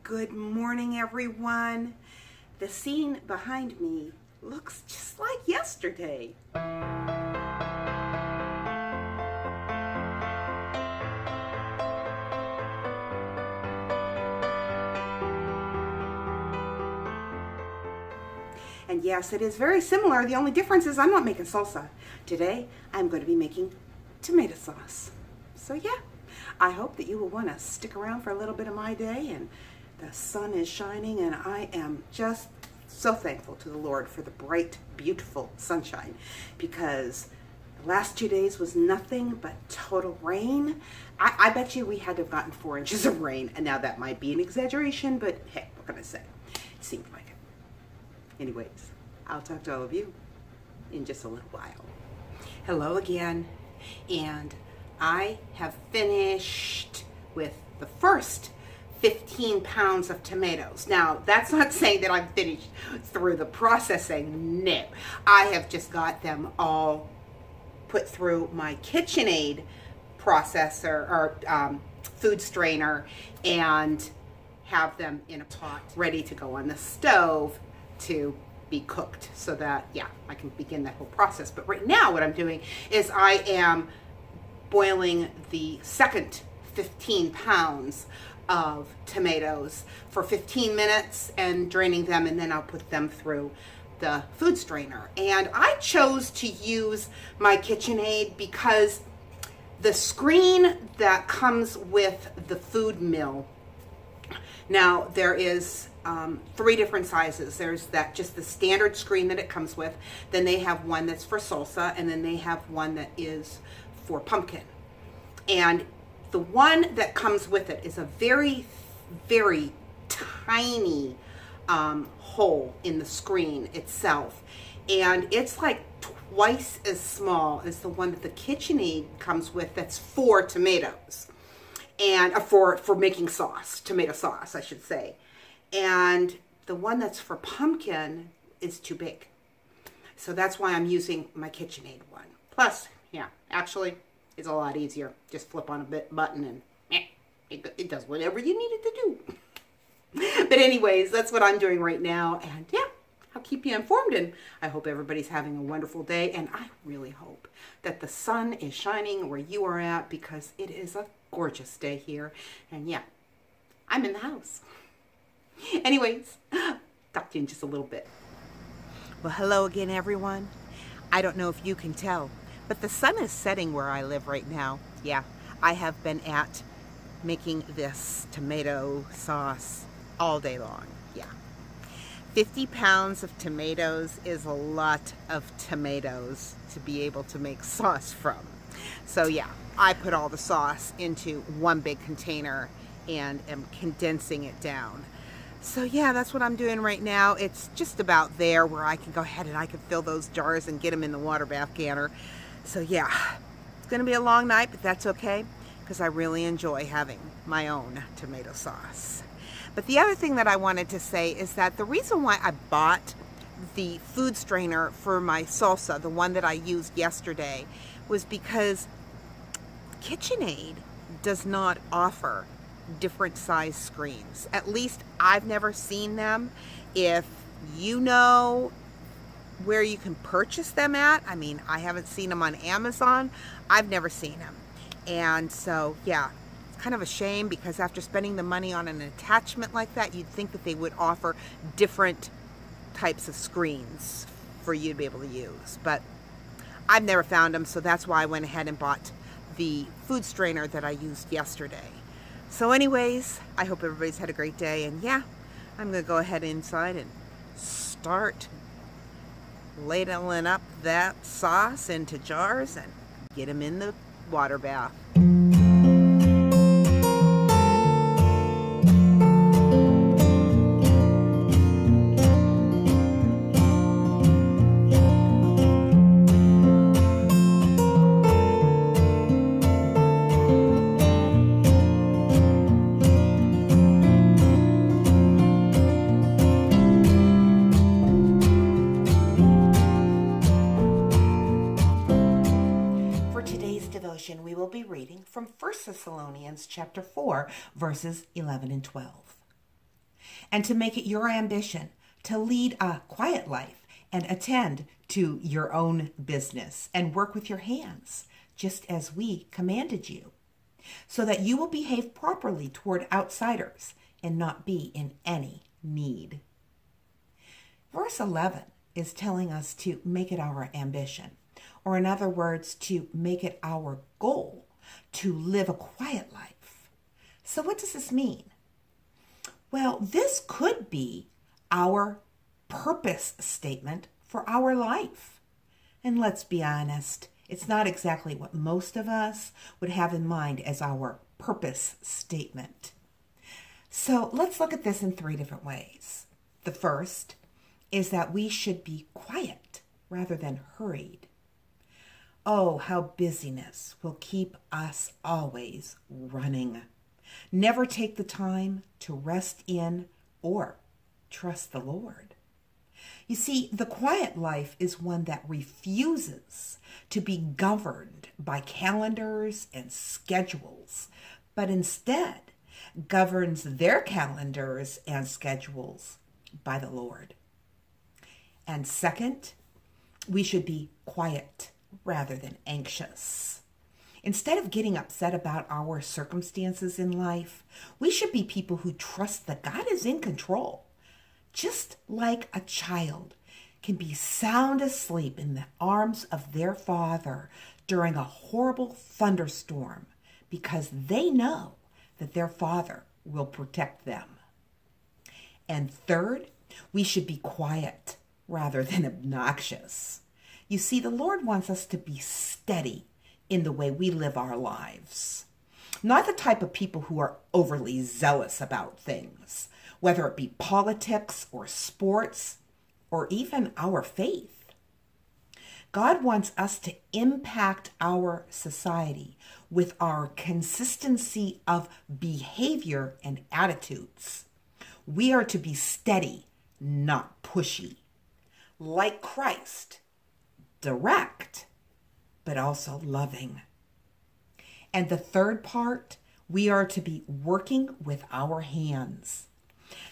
Good morning, everyone. The scene behind me looks just like yesterday. And yes, it is very similar. The only difference is I'm not making salsa. Today, I'm going to be making tomato sauce. So yeah, I hope that you will want to stick around for a little bit of my day. And the sun is shining, and I am just so thankful to the Lord for the bright, beautiful sunshine, because the last 2 days was nothing but total rain. I bet you we had to have gotten 4 inches of rain, and now that might be an exaggeration, but hey, what can I say? It seemed like it. Anyways, I'll talk to all of you in just a little while. Hello again, and I have finished with the first 15 pounds of tomatoes. Now, that's not saying that I'm finished through the processing. No, I have just got them all put through my KitchenAid processor or food strainer and have them in a pot ready to go on the stove to be cooked, so that, yeah, I can begin that whole process. But right now what I'm doing is I am boiling the second 15 pounds of tomatoes for 15 minutes and draining them, and then I'll put them through the food strainer. And I chose to use my KitchenAid because the screen that comes with the food mill, now there is 3 different sizes. There's just the standard screen that it comes with. Then they have one that's for salsa, and then they have one that is for pumpkin. And the one that comes with it is a very, very tiny hole in the screen itself. And it's like twice as small as the one that the KitchenAid comes with that's for tomatoes. And for making sauce, tomato sauce, I should say. And the one that's for pumpkin is too big. So that's why I'm using my KitchenAid one. Plus, yeah, actually, it's a lot easier. Just flip on a button and it does whatever you need it to do. But anyways, that's what I'm doing right now. And yeah, I'll keep you informed. And I hope everybody's having a wonderful day. And I really hope that the sun is shining where you are at, because it is a gorgeous day here. And yeah, I'm in the house. Anyways, talk to you in just a little bit. Well, hello again, everyone. I don't know if you can tell, but the sun is setting where I live right now. Yeah, I have been at making this tomato sauce all day long. Yeah. 50 pounds of tomatoes is a lot of tomatoes to be able to make sauce from. So yeah, I put all the sauce into one big container and am condensing it down. So yeah, that's what I'm doing right now. It's just about there where I can go ahead and I can fill those jars and get them in the water bath canner. So yeah, it's going to be a long night, but that's okay, because I really enjoy having my own tomato sauce. But the other thing that I wanted to say is that the reason why I bought the food strainer for my salsa, the one that I used yesterday, was because KitchenAid does not offer different size screens. At least I've never seen them. If you know where you can purchase them at, I mean, I haven't seen them on Amazon. I've never seen them. And so yeah, it's kind of a shame, because after spending the money on an attachment like that, you'd think that they would offer different types of screens for you to be able to use. But I've never found them, so that's why I went ahead and bought the food strainer that I used yesterday. So anyways, I hope everybody's had a great day, and yeah, I'm going to go ahead inside and start ladling up that sauce into jars and get them in the water bath. We will be reading from 1 Thessalonians chapter 4, verses 11 and 12. and to make it your ambition to lead a quiet life and attend to your own business and work with your hands, just as we commanded you, so that you will behave properly toward outsiders and not be in any need. Verse 11 is telling us to make it our ambition, or in other words, to make it our goal to live a quiet life. So what does this mean? Well, this could be our purpose statement for our life. And let's be honest, it's not exactly what most of us would have in mind as our purpose statement. So let's look at this in 3 different ways. The first is that we should be quiet rather than hurried. Oh, how busyness will keep us always running. Never take the time to rest in or trust the Lord. You see, the quiet life is one that refuses to be governed by calendars and schedules, but instead governs their calendars and schedules by the Lord. And second, we should be quiet rather than anxious. Instead of getting upset about our circumstances in life, we should be people who trust that God is in control. Just like a child can be sound asleep in the arms of their father during a horrible thunderstorm because they know that their father will protect them. And third, we should be quiet rather than obnoxious. You see, the Lord wants us to be steady in the way we live our lives. Not the type of people who are overly zealous about things, whether it be politics or sports or even our faith. God wants us to impact our society with our consistency of behavior and attitudes. We are to be steady, not pushy. Like Christ, direct, but also loving. And the third part, we are to be working with our hands.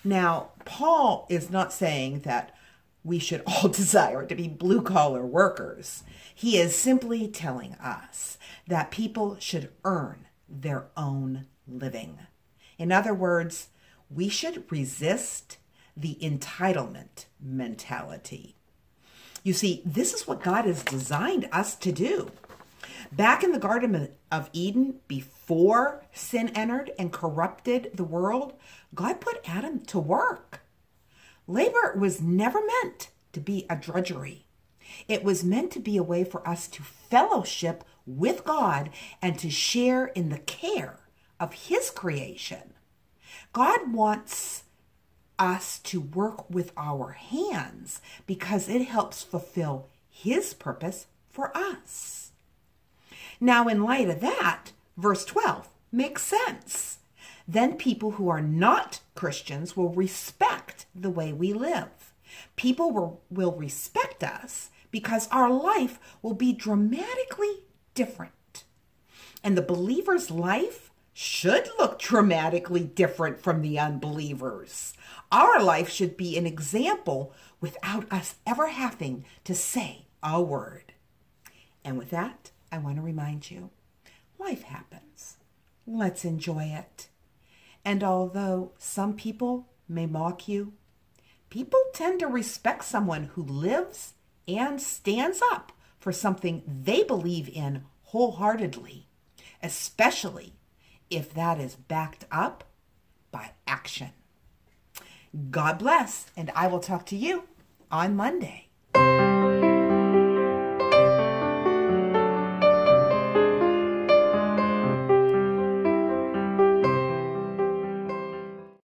Now, Paul is not saying that we should all desire to be blue-collar workers. He is simply telling us that people should earn their own living. In other words, we should resist the entitlement mentality. You see, this is what God has designed us to do. Back in the Garden of Eden, before sin entered and corrupted the world, God put Adam to work. Labor was never meant to be a drudgery. It was meant to be a way for us to fellowship with God and to share in the care of His creation. God wants us to work with our hands because it helps fulfill His purpose for us. Now, in light of that, verse 12 makes sense. Then people who are not Christians will respect the way we live. People will respect us because our life will be dramatically different. And the believer's life should look dramatically different from the unbelievers. Our life should be an example without us ever having to say a word. And with that, I want to remind you, life happens. Let's enjoy it. And although some people may mock you, people tend to respect someone who lives and stands up for something they believe in wholeheartedly, especially if that is backed up by action. God bless, and I will talk to you on Monday.